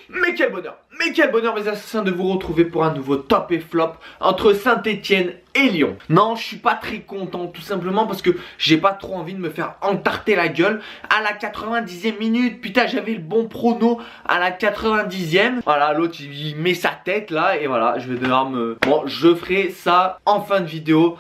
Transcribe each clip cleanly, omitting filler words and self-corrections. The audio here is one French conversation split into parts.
Mais quel bonheur mes assassins de vous retrouver pour un nouveau top et flop entre Saint-Etienne et Lyon. Non, je suis pas très content tout simplement parce que j'ai pas trop envie de me faire entarter la gueule à la 90e minute. Putain, j'avais le bon prono à la 90e. Voilà, l'autre il met sa tête là et voilà, je vais devoir me... Bon, je ferai ça en fin de vidéo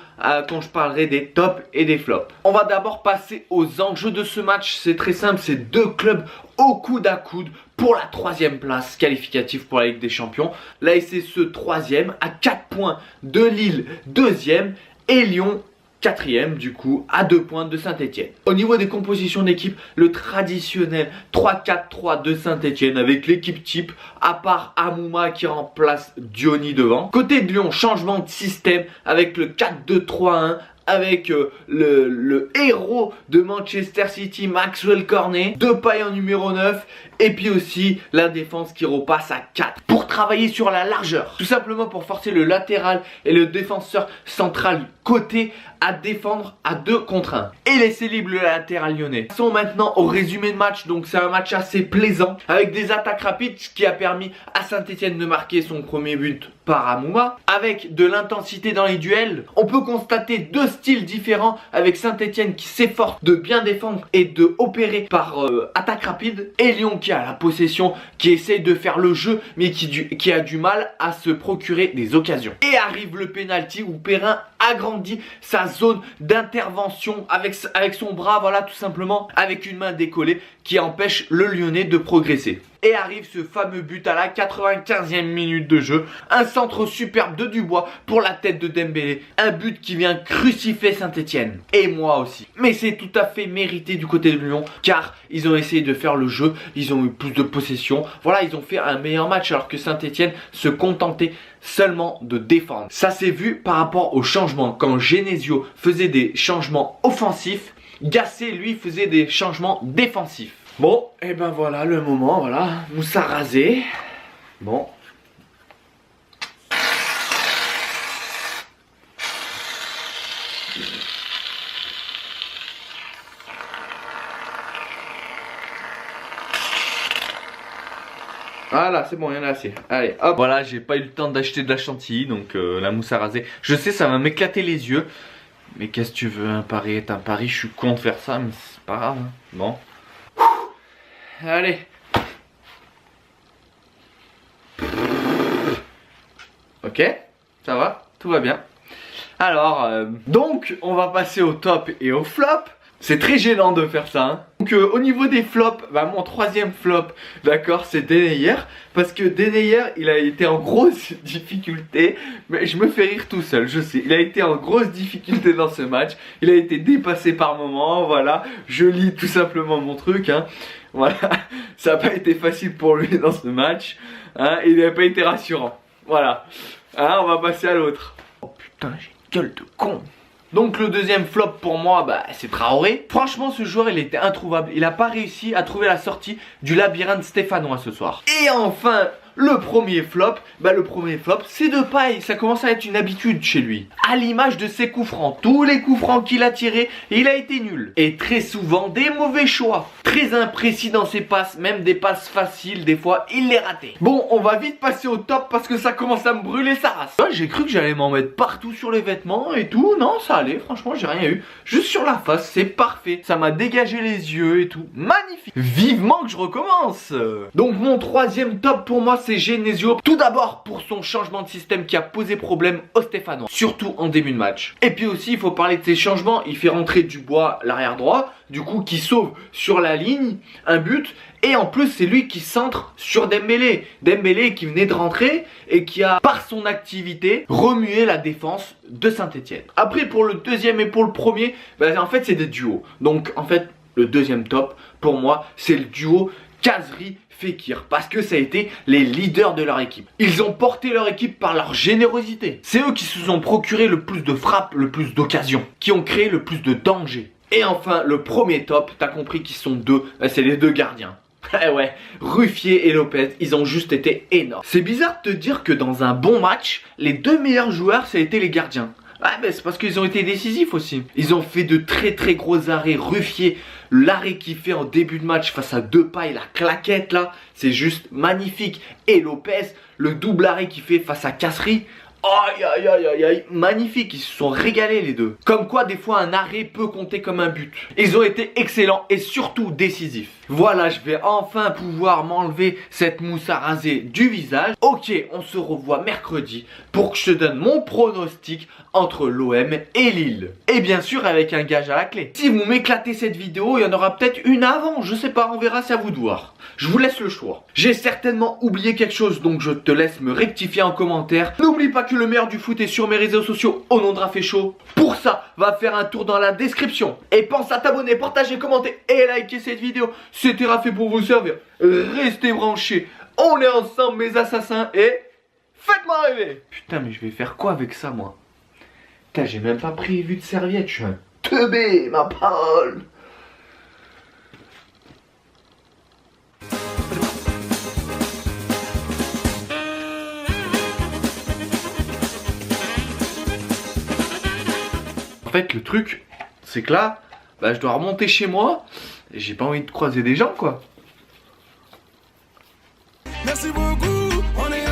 quand je parlerai des tops et des flops. On va d'abord passer aux enjeux de ce match. C'est très simple, c'est deux clubs au coude à coude pour la 3e place qualificative pour la Ligue des Champions. La SSE 3e à 4 points de Lille 2e et Lyon 4e du coup à 2 points de Saint-Etienne. Au niveau des compositions d'équipe, le traditionnel 3-4-3 de Saint-Etienne avec l'équipe type à part Amouma qui remplace Diony devant. Côté de Lyon, changement de système avec le 4-2-3-1 avec le héros de Manchester City, Maxwell Cornet, Depay en numéro 9 et puis aussi la défense qui repasse à 4 pour travailler sur la largeur. Tout simplement pour forcer le latéral et le défenseur central côté à défendre à 2 contre 1 et laisser libre le latéral lyonnais. Passons maintenant au résumé de match. Donc c'est un match assez plaisant avec des attaques rapides, ce qui a permis à Saint-Etienne de marquer son premier but par Amouma. Avec de l'intensité dans les duels, on peut constater deux styles différents avec Saint-Etienne qui s'efforce de bien défendre et de opérer par attaque rapide et Lyon qui a la possession, qui essaye de faire le jeu mais qui a du mal à se procurer des occasions. Et arrive le penalty où Perrin agrandit sa zone d'intervention avec son bras, voilà, tout simplement avec une main décollée qui empêche le Lyonnais de progresser. Et arrive ce fameux but à la 95e minute de jeu. Un centre superbe de Dubois pour la tête de Dembélé. Un but qui vient crucifier Saint-Etienne. Et moi aussi. Mais c'est tout à fait mérité du côté de Lyon. Car ils ont essayé de faire le jeu. Ils ont eu plus de possession. Voilà, ils ont fait un meilleur match. Alors que Saint-Etienne se contentait seulement de défendre. Ça s'est vu par rapport aux changements. Quand Genesio faisait des changements offensifs, Gasset lui faisait des changements défensifs. Bon, et ben voilà le moment, voilà, Moussa rasé. Bon. Voilà, c'est bon, il y en a assez. Allez, hop. Voilà, j'ai pas eu le temps d'acheter de la chantilly, donc la mousse à raser. Je sais, ça va m'éclater les yeux. Mais qu'est-ce que tu veux, un pari est un pari, je suis con de faire ça, mais c'est pas grave. Hein. Bon. Allez. Ok, ça va, tout va bien. Alors, donc, on va passer au top et au flop. C'est très gênant de faire ça. Hein. Donc, au niveau des flops, bah, mon 3e flop, d'accord, c'est Denayer. Parce que Denayer, il a été en grosse difficulté. Mais je me fais rire tout seul, je sais. Il a été en grosse difficulté dans ce match. Il a été dépassé par moments, voilà. Je lis tout simplement mon truc, hein. Voilà, ça n'a pas été facile pour lui dans ce match. Hein. Il n'a pas été rassurant. Voilà. Hein, on va passer à l'autre. Oh putain, j'ai une gueule de con. Donc le deuxième flop pour moi, bah, c'est Traoré. Franchement, ce joueur, il était introuvable. Il n'a pas réussi à trouver la sortie du labyrinthe stéphanois ce soir. Et enfin, le premier flop, bah le premier flop, c'est Depay. Ça commence à être une habitude chez lui. À l'image de ses coups francs. Tous les coups francs qu'il a tirés, il a été nul. Et très souvent, des mauvais choix. Très imprécis dans ses passes, même des passes faciles, des fois, il les ratait. Bon, on va vite passer au top parce que ça commence à me brûler sa race. Ouais, j'ai cru que j'allais m'en mettre partout sur les vêtements et tout. Non, ça allait, franchement, j'ai rien eu. Juste sur la face, c'est parfait. Ça m'a dégagé les yeux et tout. Magnifique. Vivement que je recommence. Donc mon 3e top pour moi, c'est Genesio. Tout d'abord pour son changement de système qui a posé problème aux Stéphanois, surtout en début de match. Et puis aussi, il faut parler de ses changements. Il fait rentrer Dubois, l'arrière droit, du coup qui sauve sur la ligne un but. Et en plus, c'est lui qui centre sur Dembélé. Dembélé qui venait de rentrer et qui a, par son activité, remué la défense de Saint-Etienne. Après, pour le deuxième et pour le premier, bah, en fait, c'est des duos. Donc, en fait, le deuxième top, pour moi, c'est le duo Khazri-Fekir, parce que ça a été les leaders de leur équipe. Ils ont porté leur équipe par leur générosité. C'est eux qui se sont procuré le plus de frappes, le plus d'occasions, qui ont créé le plus de danger. Et enfin, le premier top, t'as compris qu'ils sont deux, c'est les deux gardiens. Eh ouais, Ruffier et Lopez, ils ont juste été énormes. C'est bizarre de te dire que dans un bon match, les deux meilleurs joueurs, ça a été les gardiens. Ah mais c'est parce qu'ils ont été décisifs aussi. Ils ont fait de très très gros arrêts. Ruffier, l'arrêt qu'il fait en début de match face à Depay, la claquette là, c'est juste magnifique. Et Lopez, le double arrêt qu'il fait face à Casserie. Aïe aïe aïe aïe aïe, magnifique, ils se sont régalés les deux. Comme quoi des fois un arrêt peut compter comme un but. Ils ont été excellents et surtout décisifs. Voilà, je vais enfin pouvoir m'enlever cette mousse à raser du visage. Ok, on se revoit mercredi pour que je te donne mon pronostic entre l'OM et Lille. Et bien sûr avec un gage à la clé. Si vous m'éclatez cette vidéo, il y en aura peut-être une avant, je sais pas, on verra, c'est à vous de voir. Je vous laisse le choix. J'ai certainement oublié quelque chose, donc je te laisse me rectifier en commentaire. N'oublie pas que le meilleur du foot est sur mes réseaux sociaux au nom de Raphaël Chaud. Pour ça, va faire un tour dans la description. Et pense à t'abonner, partager, commenter et liker cette vidéo. C'était Raphaël pour vous servir. Restez branchés. On est ensemble mes assassins et faites-moi rêver. Putain mais je vais faire quoi avec ça moi? Putain j'ai même pas prévu de serviette, je suis un teubé, ma parole. En fait le truc c'est que là bah, je dois remonter chez moi et j'ai pas envie de croiser des gens quoi. Merci beaucoup, on est